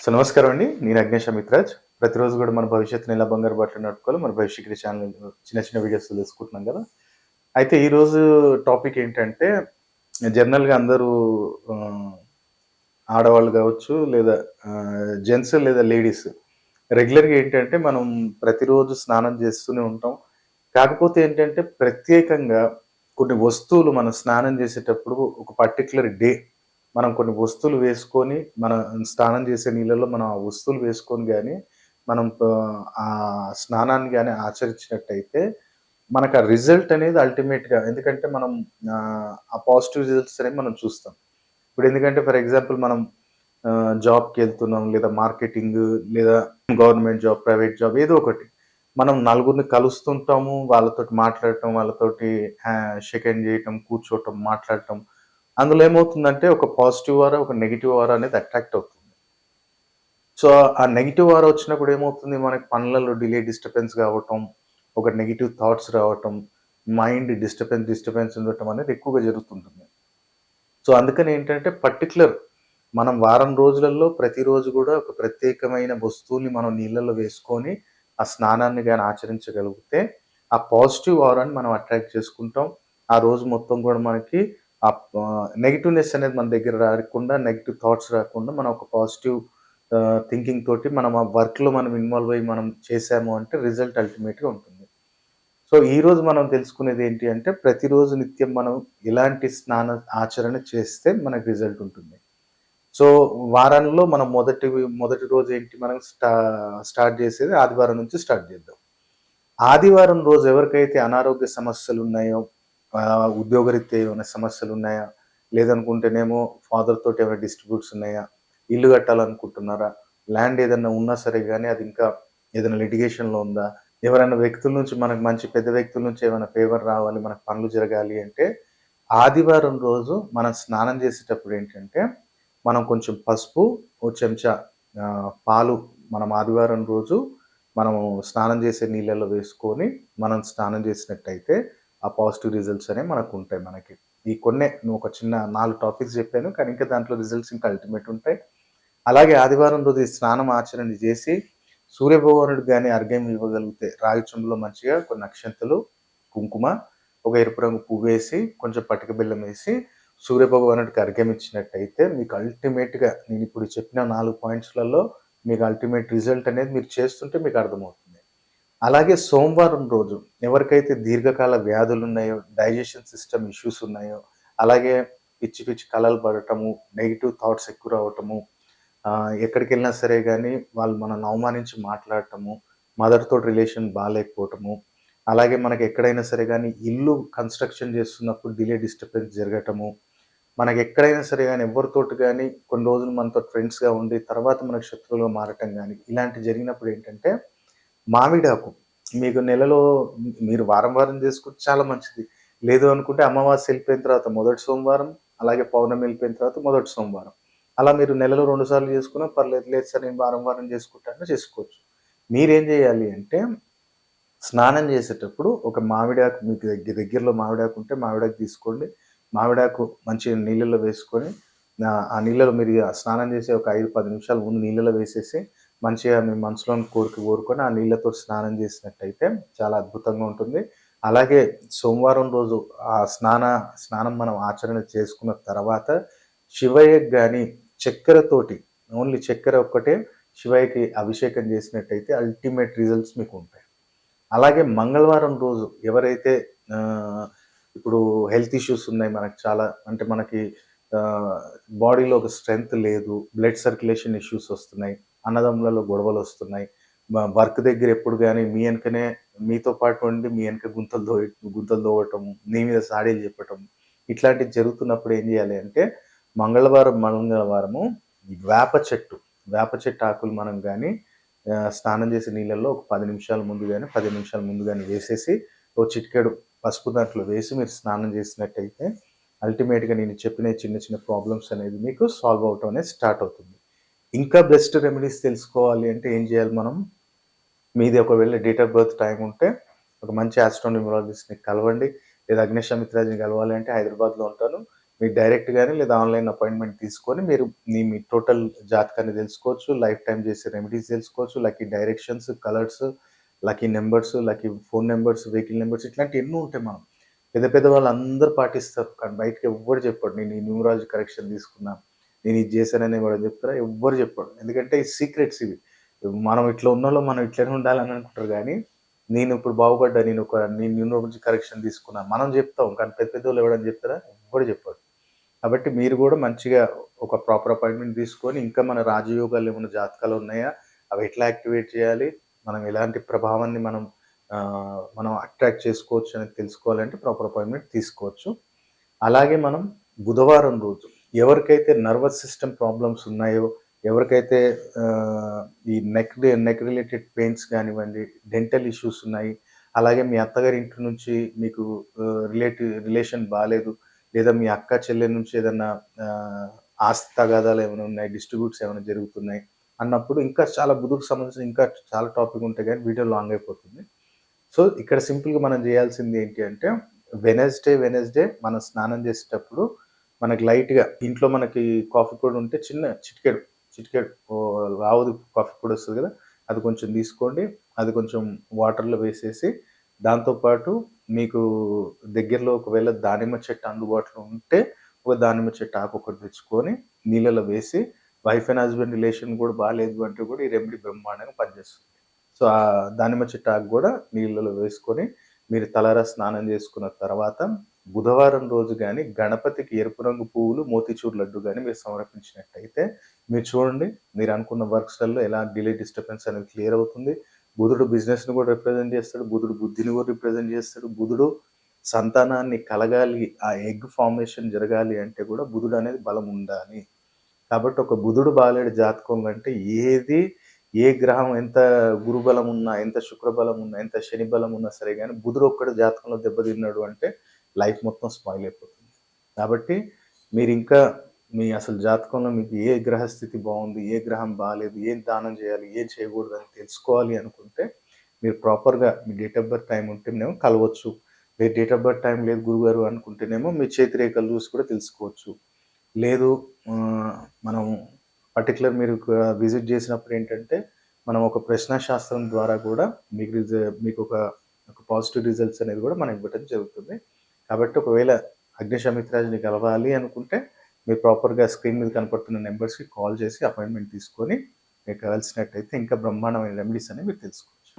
So, నమస్కారం అండి. నేను అగ్నేష్ అమిత్‌రాజ్. ప్రతిరోజు గూడా మన భవిష్యత్తుని ఎలా బంగారు బాటలో నడుపుకోవాలో మన భవిష్యక్రియ ఛానల్ చిన్న చిన్న వీడియోస్ తెలుసుకుంటున్నాం గదా! అయితే ఈరోజు టాపిక్ ఏంటంటే జనరల్‌గా అందరూ ఆహ్, ఆడవాళ్ళు గావచ్చు లేదా జెంట్స్ లేదా లేడీస్ రెగ్యులర్‌గా ఏంటంటే మనం ప్రతిరోజు స్నానం చేస్తూనే ఉంటాం. కాకపోతే ఏంటంటే ప్రత్యేకంగా కొన్ని వస్తువులు మనం స్నానం చేసేటప్పుడు ఒక పర్టిక్యులర్ డే మనం కొన్ని వస్తువులు వేసుకొని మనం స్నానం చేసే నీళ్ళలో మనం ఆ వస్తువులు వేసుకొని గాని మనం ఆ స్నానాన్ని గాని ఆచరించినట్టయితే మనకు ఆ రిజల్ట్ అనేది అల్టిమేట్‌గా ఎందుకంటే మనం ఆ పాజిటివ్ రిజల్ట్స్ అనేవి మనం చూస్తాం. ఇప్పుడు ఎందుకంటే ఫర్ ఎగ్జాంపుల్ మనం జాబ్‌కెళ్తున్నాం లేదా మార్కెటింగ్ లేదా గవర్నమెంట్ జాబ్, ప్రైవేట్ జాబ్ ఏదో ఒకటి. మనం నలుగురిని కలుస్తుంటాము. వాళ్ళతోటి మాట్లాడటం, వాళ్ళతోటి షేక్ హ్యాండ్ చేయటం, కూర్చోవటం, మాట్లాడటం. అందులో ఏమవుతుందంటే ఒక పాజిటివ్ ఆరా, ఒక నెగెటివ్ ఆరా అనేది అట్రాక్ట్ అవుతుంది. సో, ఆ నెగెటివ్ ఆరా వచ్చినప్పుడు ఏమవుతుంది మనకి పనులలో డిలే, డిస్టర్బెన్స్ కావటం, ఒక నెగెటివ్ థాట్స్ రావటం, మైండ్ డిస్టర్బెన్స్ ఉండటం అనేది ఎక్కువగా జరుగుతుంటుంది. సో, అందుకని ఏంటంటే పర్టిక్యులర్ మనం వారం రోజులలో ప్రతిరోజు గూడా ఒక ప్రత్యేకమైన వస్తువుని మనం నీళ్ళలో వేసుకొని, ఆ స్నానాన్ని గాని ఆచరించగలిగితే, ఆ పాజిటివ్ ఆరాని మనం అట్రాక్ట్ చేసుకుంటాం. ఆ రోజు మొత్తం గూడా మనకి నెగెటివ్‌నెస్ అనేది మన దగ్గర రాకుండా, నెగెటివ్ థాట్స్ రాకుండా మనం ఒక పాజిటివ్ థింకింగ్ తోటి మనం ఆ వర్క్‌లో మనం ఇన్వాల్వ్ అయ్యి మనం చేశాము అంటే రిజల్ట్ అల్టిమేట్‌గా ఉంటుంది. సో, ఈరోజు మనం తెలుసుకునేదేంటి అంటే, ప్రతిరోజు నిత్యం మనం ఎలాంటి ఆచరణ చేస్తే మనకు రిజల్ట్ ఉంటుంది. సో, వారంలో మనం మొదటి రోజేంటి మనం స్టార్ట్ చేసేది ఆదివారం నుంచి స్టార్ట్ చేద్దాం. ఆదివారం రోజు ఎవరికైతే అనారోగ్య సమస్యలున్నాయో, ఉద్యోగరీత్యా ఏమైనా సమస్యలున్నాయా? లేదనుకుంటేనేమో ఫాదర్ తోటి ఏమైనా డిస్ప్యూట్స్ ఉన్నాయా? ఇల్లు కట్టాలనుకుంటున్నారా? ల్యాండ్ ఏదన్నా ఉన్నా సరే గాని అది ఇంకా ఏదైనా లిటిగేషన్‌లో ఉందా? ఎవరైనా వ్యక్తుల నుంచి మనకు మంచి పెద్ద వ్యక్తుల నుంచి ఏమైనా ఫేవర్ రావాలి, మనకు పనులు జరగాలి అంటే, ఆదివారం రోజు మనం స్నానం చేసేటప్పుడు ఏంటంటే, మనం కొంచెం పసుపు, ఓ చెంచా పాలు మనం ఆదివారం రోజు మనము స్నానం చేసే నీళ్ళలో వేసుకొని, మనం స్నానం చేసినట్టయితే, ఆ పాజిటివ్ రిజల్ట్స్ అనేవి మనకుంటాయి మనకి. ఈ కొన్నే ఒక చిన్న 4 టాపిక్స్ చెప్పాను. కానీ ఇంకా దాంట్లో రిజల్ట్స్ ఇంకా అల్టిమేట్ ఉంటాయి. అలాగే ఆదివారం రోజు ఈ స్నానం ఆచరణ చేసి, సూర్యభగవానుడికి గాని అర్ఘ్యం ఇవ్వగలిగితే, రాగి చెంబులో మంచిగా కొన్ని అక్షింతలు, కుంకుమ, ఒక ఎరుపు రంగు పువ్వేసి, కొంచెం పటిక బెల్లమేసి, సూర్యభగవానుడికి అర్ఘ్యం ఇచ్చినట్టయితే, మీకు అల్టిమేట్‌గా నేనిప్పుడు చెప్పిన 4 పాయింట్స్‌లలో మీకు అల్టిమేట్ రిజల్ట్ అనేది మీరు చేస్తుంటే మీకు అర్థమవుతుంది. అలాగే సోమవారం రోజు ఎవరికైతే దీర్ఘకాల వ్యాధులున్నాయో, డైజెషన్ సిస్టమ్ ఇష్యూస్ ఉన్నాయో, అలాగే పిచ్చి పిచ్చి కలలు పడటము, నెగెటివ్ థాట్స్ ఎక్కువ రావటము, ఎక్కడికెళ్ళినా సరే గానీ, వాళ్ళు మనల్ని అవమానించి మాట్లాడటము, మదర్‌తోటి రిలేషన్ బాలేకపోవటము, అలాగే మనకెక్కడైనా సరే గానీ, ఇల్లు కన్‌స్ట్రక్షన్ చేస్తున్నప్పుడు డిలే, డిస్టర్బెన్స్ జరగటము, మనకెక్కడైనా సరే గానీ, ఎవ్వరితోటి గానీ, కొన్ని రోజులు మనతోటి ఫ్రెండ్స్‌గా ఉండి, తర్వాత మనకు శత్రువులుగా మారటం గానీ, ఇలాంటివి జరిగినప్పుడేంటంటే, మామిడాకు మీకు నెలలో మీరు వారం, వారం చేసుకుంటే చాలా మంచిది. లేదు అనుకుంటే అమావాస్య ఎళ్ళిపోయిన తర్వాత మొదటి సోమవారం, అలాగే పౌర్ణమి ఎళ్ళిపోయిన తర్వాత మొదటి సోమవారం. అలా మీరు నెలలో 2 సార్లు చేసుకున్నా పర్లేదు. లేదు సార్ నేను వారం, వారం చేసుకుంటా అంటే చేసుకోవచ్చు. మీరేం చేయాలి అంటే స్నానం చేసేటప్పుడు ఒక మామిడాకు మీకు దగ్గరలో మామిడాకు ఉంటే మామిడాకు తీసుకోండి. మామిడాకు మంచిగా నీళ్ళలో వేసుకొని ఆ నీళ్ళలో మీరు స్నానం చేసే ఒక 5, 10 నిమిషాల ముందు నీళ్ళలో వేసేసి మంచిగా మీ మనసులోని కోరిక కోరుకొని ఆ నీళ్ళతో స్నానం చేసినట్టయితే చాలా అద్భుతంగా ఉంటుంది. అలాగే సోమవారం రోజు ఆ స్నానం మనం ఆచరణ చేసుకున్న తర్వాత శివయ్యకి గాని చక్కెరతోటి ఓన్లీ చక్కెర ఒక్కటే శివయ్యకి అభిషేకం చేసినట్టయితే అల్టిమేట్ రిజల్ట్స్ మీకుంటాయి. అలాగే మంగళవారం రోజు ఎవరైతే ఆహ్, ఇప్పుడు హెల్త్ ఇష్యూస్ ఉన్నాయి మనకు చాలా. అంటే మనకి ఆహ్, బాడీలో ఒక స్ట్రెంత్ లేదు. బ్లడ్ సర్క్యులేషన్ ఇష్యూస్ వస్తున్నాయి. అన్నదమ్ములలో గొడవలొస్తున్నాయి. వర్క్ దగ్గర ఎప్పుడు గాని మీ ఎనకనే మీతో పాటు ఉండి మీ ఎనక గుంతలు తోవటం, మీ మీద సాడీలు చెప్పటం, ఇట్లాంటివి జరుగుతున్నప్పుడు ఏం చేయాలి అంటే మంగళవారము ఈ వేప చెట్టు ఆకులు మనం గాని స్నానం చేసే నీళ్ళల్లో ఒక 10 నిమిషాల ముందు గాని, 15 నిమిషాల ముందు గాని వేసేసి, ఓ చిటికెడు పసుపు దాంట్లో వేసి మీరు స్నానం చేసినట్టయితే, అల్టిమేట్‌గా నేను చెప్పిన చిన్న చిన్న ప్రాబ్లమ్స్ అనేది మీకు సాల్వ్ అవ్వటం అనేది స్టార్ట్ అవుతుంది. ఇంకా బెస్ట్ రెమెడీస్ తెలుసుకోవాలి అంటే ఏం చేయాలి మనం? మీది ఒకవేళ డేట్ ఆఫ్ బర్త్ టైమ్ ఉంటే, ఒక మంచి ఆస్ట్రోన్యూమరాలజిస్ట్‌ని కలవండి. లేదా అగ్నేష్ అమిత్రాజ్‌ని కలవాలి అంటే హైదరాబాద్‌లో ఉంటాను. మీరు డైరెక్ట్ గాని లేదా ఆన్‌లైన్ అపాయింట్‌మెంట్ తీసుకొని మీరు మీ టోటల్ జాతకాన్ని తెలుసుకోవచ్చు. లైఫ్ టైమ్ చేసే రెమెడీస్ తెలుసుకోవచ్చు. Lucky directions, colours, lucky numbers, lucky phone numbers, vehicle numbers ఇట్లాంటివి ఎన్నో ఉంటాయి మనం. పెద్ద పెద్ద వాళ్ళందరూ పాటిస్తారు. కానీ బయటకి ఎవ్వడు చెప్పడు. నేను ఈ న్యూమరాలజీ కరెక్షన్ తీసుకున్నా. నేను ఇది చేశానని ఎవరైనా చెప్తారా? ఎవ్వరు చెప్పడు. ఎందుకంటే ఈ సీక్రెట్స్ ఇవి. మనం ఇట్లా ఉన్నోళ్ళం మనం ఇట్లనే ఉండాలని అనుకుంటారు గానీ, నేనిప్పుడు బాగుపడ్డా. నేను న్యూమరాలజీ కరెక్షన్ తీసుకున్నా. మనం చెప్తాం. కానీ పెద్ద పెద్దోళ్ళు ఎవరైనా చెప్తారా? ఎవ్వడు చెప్పడు. కాబట్టి మీరు గూడా మంచిగా ఒక ప్రాపర్ అపాయింట్‌మెంట్ తీసుకొని, ఇంకా మన రాజయోగాలు ఏమన్నా జాతకాలు ఉన్నాయా? అవి ఎట్లా యాక్టివేట్ చేయాలి? మనం ఎలాంటి ప్రభావాన్ని మనం అట్రాక్ట్ చేసుకోవచ్చు అనేది తెలుసుకోవాలంటే ప్రాపర్ అపాయింట్‌మెంట్ తీసుకోవచ్చు. అలాగే మనం బుధవారం రోజు ఎవరికైతే నర్వస్ సిస్టమ్ ప్రాబ్లమ్స్ ఉన్నాయో, ఎవరికైతే ఈ నెక్ రిలేటెడ్ పెయిన్స్ గానివ్వండి, డెంటల్ ఇష్యూస్ ఉన్నాయి. అలాగే మీ అత్తగారి ఇంటి నుంచి మీకు రిలేషన్ బాలేదు. లేదా మీ అక్క చెల్లెల నుంచి ఏదన్నా ఆహ్, ఆస్తి తగాదాలు ఏమైనా ఉన్నాయి, డిస్ట్రిబ్యూట్స్ ఏమైనా జరుగుతున్నాయి అన్నప్పుడు ఇంకా చాలా బుధుడికి సంబంధించిన ఇంకా చాలా టాపిక్ ఉంటాయి గానీ వీడియో లాంగ్ అయిపోతుంది. సో, ఇక్కడ సింపుల్‌గా మనం జేయాల్సింది ఏంటి అంటే, వెనస్‌డే మనం స్నానం చేసేటప్పుడు మనకి లైట్‌గా ఇంట్లో మనకి కాఫీ పొడి ఉంటే చిన్న చిటికెడు, చిటికెడు రావుది కాఫీ పొడి వస్తది గదా! అది కొంచెం తీసుకోండి. అది కొంచెం వాటర్‌లో వేసేసి, దాంతో పాటు మీకు దగ్గరలో ఒకవేళ దానిమ్మ చెట్టు అందుబాటులో ఉంటే, ఒక దానిమ్మ చెట్టు ఆకు ఒకటి తెచ్చుకొని నీళ్ళలో వేసి, వైఫ్ అండ్ హస్బాండ్ రిలేషన్ గూడా బాలేదు అంటే గూడా ఈ రెమెడీ బ్రహ్మాండంగా పనిచేస్తుంది. సో, ఆ దానిమ్మ చెట్టు ఆకు గూడా నీళ్ళలో వేసుకొని, మీరు తలారా స్నానం చేసుకున్న తర్వాత, బుధవారం రోజు గాని గణపతికి ఎరుపు రంగు పువ్వులు, మోతీచూర్ లడ్డు గాని మీరు సమర్పించినట్టయితే, మీరు చూడండి మీరనుకున్న వర్క్స్‌లలో ఎలాంటి డిలే, డిస్టర్బెన్స్ అనేది క్లియర్ అవుతుంది. బుధుడు బిజినెస్‌ని గూడా రిప్రజెంట్ చేస్తాడు. బుధుడు బుద్ధిని గూడా రిప్రజెంట్ చేస్తాడు. బుధుడు సంతానాన్ని కలగాలి, ఆ ఎగ్ ఫార్మేషన్ జరగాలి అంటే గూడా బుధుడనేది బలం ఉండాలి. కాబట్టి ఒక బుధుడు బాలేడు జాతకం కంటే ఏ గ్రహం ఎంత గురుబలం ఉన్నా, ఎంత శుక్రబలం ఉన్నా, ఎంత శని బలం ఉన్నా సరే గాని బుధుడు ఒక్కడు జాతకంలో దెబ్బతిన్నాడు అంటే లైఫ్ మొత్తం స్పాయిల్ అయిపోతుంది. కాబట్టి మీరింకా మీ అసలు జాతకంలో మీకు ఏ గ్రహస్థితి బావుంది, ఏ గ్రహం బాలేదు, ఏం దానం చేయాలి, ఏం చేయకూడదని తెలుసుకోవాలి అనుకుంటే మీరు ప్రాపర్‌గా మీ డేట్ ఆఫ్ బర్త్ టైమ్ ఉంటేనేమో కలవచ్చు. మీరు డేట్ ఆఫ్ బర్త్ టైమ్ లేదు గురుగారు అనుకుంటేనేమో మీ చేతి రేఖలు చూసి కూడా తెలుసుకోవచ్చు. లేదు ఆహ్, మనం మీరు విజిట్ చేసినప్పుడేంటంటే, మనం ఒక ప్రశ్నా శాస్త్రం ద్వారా కూడా మీకు మీకొక ఒక పాజిటివ్ రిజల్ట్స్ అనేది కూడా మనం ఇవ్వటం జరుగుతుంది. కాబట్టి ఒకవేళ అగ్నిశమిత్రాజ్‌ని కలవాలి అనుకుంటే, మీరు ప్రాపర్‌గా స్క్రీన్ మీద కనపడుతున్న నంబర్స్‌కి కాల్ చేసి అపాయింట్‌మెంట్ తీసుకొని, మీరు కలిసినట్టయితే ఇంకా బ్రహ్మాండమైన రెమెడీస్ అనేవి మీరు తెలుసుకోవచ్చు.